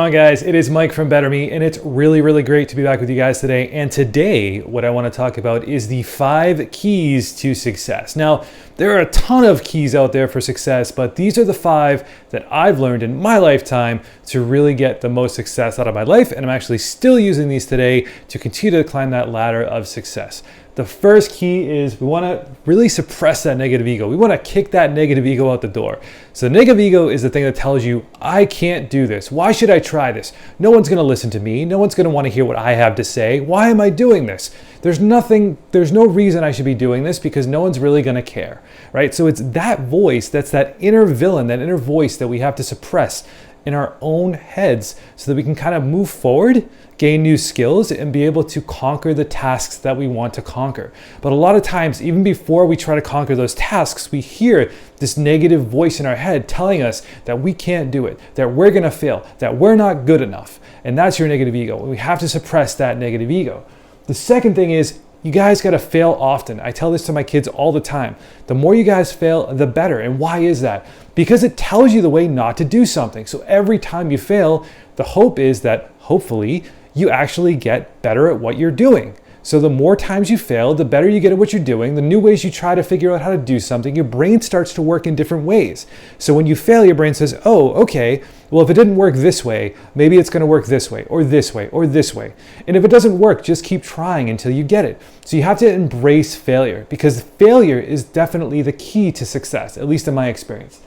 On guys, it is Mike from Better Me, and it's really great to be back with you guys today. And today, what I want to talk about is the 5 keys to success. Now, there are a ton of keys out there for success, but these are the 5 that I've learned in my lifetime to really get the most success out of my life. And I'm actually still using these today to continue to climb that ladder of success. The first key is we want to really suppress that negative ego. We want to kick that negative ego out the door. So the negative ego is the thing that tells you, I can't do this. Why should I try this? No one's going to listen to me. No one's going to want to hear what I have to say. Why am I doing this? There's no reason I should be doing this because no one's really going to care, right? So it's that voice, that's that inner villain, that inner voice that we have to suppress in our own heads so that we can kind of move forward, gain new skills, and be able to conquer the tasks that we want to conquer. But a lot of times, even before we try to conquer those tasks, we hear this negative voice in our head telling us that we can't do it, that we're gonna fail, that we're not good enough. And that's your negative ego. We have to suppress that negative ego. The second thing is, you guys gotta fail often. I tell this to my kids all the time. The more you guys fail, the better. And why is that? Because it tells you the way not to do something. So every time you fail, the hope is that hopefully you actually get better at what you're doing. So the more times you fail, the better you get at what you're doing, the new ways you try to figure out how to do something, your brain starts to work in different ways. So when you fail, your brain says, oh, okay, well, if it didn't work this way, maybe it's gonna work this way, or this way, or this way. And if it doesn't work, just keep trying until you get it. So you have to embrace failure because failure is definitely the key to success, at least in my experience.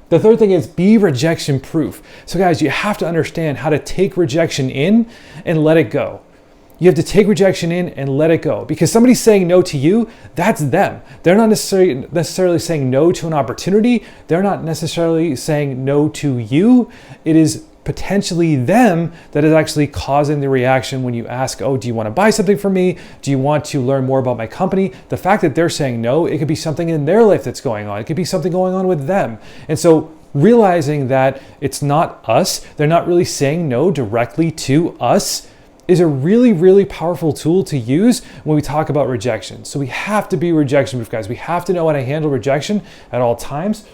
The third thing is be rejection proof. So guys, you have to understand how to take rejection in and let it go. You have to take rejection in and let it go because somebody's saying no to you, that's them. They're not necessarily saying no to an opportunity. They're not necessarily saying no to you. It is potentially them that is actually causing the reaction when you ask, oh, do you want to buy something from me? Do you want to learn more about my company? The fact that they're saying no, it could be something in their life that's going on. It could be something going on with them. And so realizing that it's not us, they're not really saying no directly to us, is a really powerful tool to use when we talk about rejection. So we have to be rejection proof, guys. We have to know how to handle rejection at all times.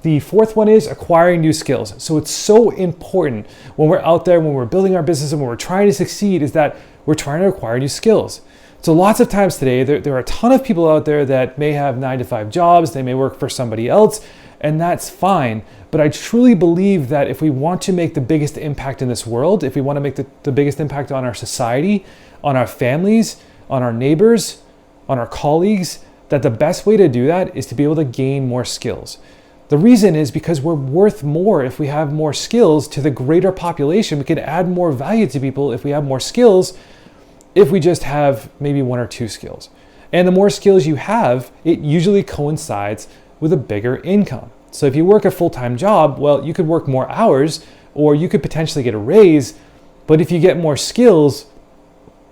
The fourth one is acquiring new skills. So it's so important when we're out there, when we're building our business and when we're trying to succeed, is that we're trying to acquire new skills. So lots of times today, there are a ton of people out there that may have 9-to-5 jobs, they may work for somebody else, and that's fine. But I truly believe that if we want to make the biggest impact in this world, if we want to make the biggest impact on our society, on our families, on our neighbors, on our colleagues, that the best way to do that is to be able to gain more skills. The reason is because we're worth more if we have more skills to the greater population. We can add more value to people if we have more skills, if we just have maybe 1 or 2 skills. And the more skills you have, it usually coincides with a bigger income. So if you work a full-time job, well, you could work more hours or you could potentially get a raise, but if you get more skills,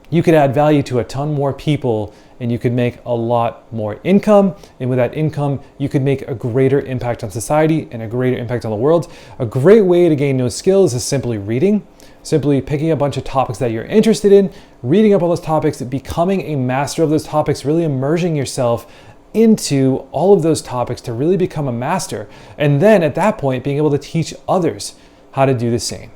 you could add value to a ton more people and you could make a lot more income. And with that income, you could make a greater impact on society and a greater impact on the world. A great way to gain those skills is simply reading, simply picking a bunch of topics that you're interested in, reading up on those topics, becoming a master of those topics, really immersing yourself into all of those topics to really become a master. And then at that point, being able to teach others how to do the same.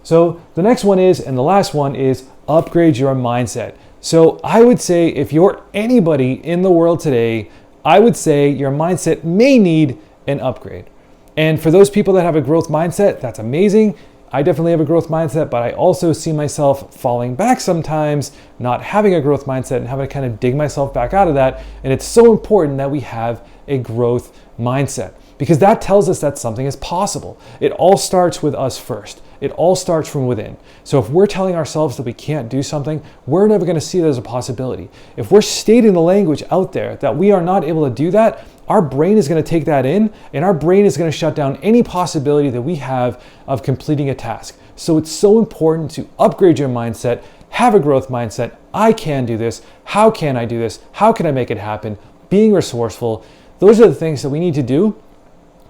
So the next one is, and the last one is, upgrade your mindset. So I would say if you're anybody in the world today, I would say your mindset may need an upgrade. And for those people that have a growth mindset, that's amazing. I definitely have a growth mindset, but I also see myself falling back sometimes, not having a growth mindset and having to kind of dig myself back out of that. And it's so important that we have a growth mindset because that tells us that something is possible. It all starts with us first. It all starts from within. So if we're telling ourselves that we can't do something, we're never going to see it as a possibility. If we're stating the language out there that we are not able to do that, our brain is going to take that in and our brain is going to shut down any possibility that we have of completing a task. So it's so important to upgrade your mindset, have a growth mindset. I can do this. How can I do this? How can I make it happen? Being resourceful. Those are the things that we need to do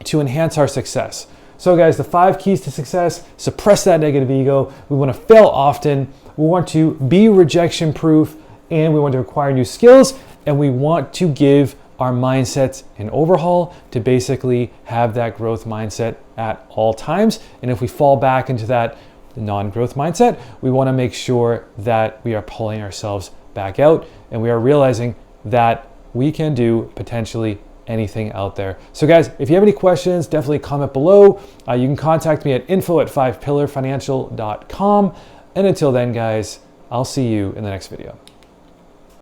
to enhance our success. So guys, the 5 keys to success: suppress that negative ego. We want to fail often. We want to be rejection proof, and we want to acquire new skills, and we want to give our mindsets an overhaul to basically have that growth mindset at all times. And if we fall back into that non-growth mindset, we want to make sure that we are pulling ourselves back out and we are realizing that we can do potentially anything out there. So guys, if you have any questions, definitely comment below. You can contact me at info@5pillarfinancial.com. And until then, guys, I'll see you in the next video.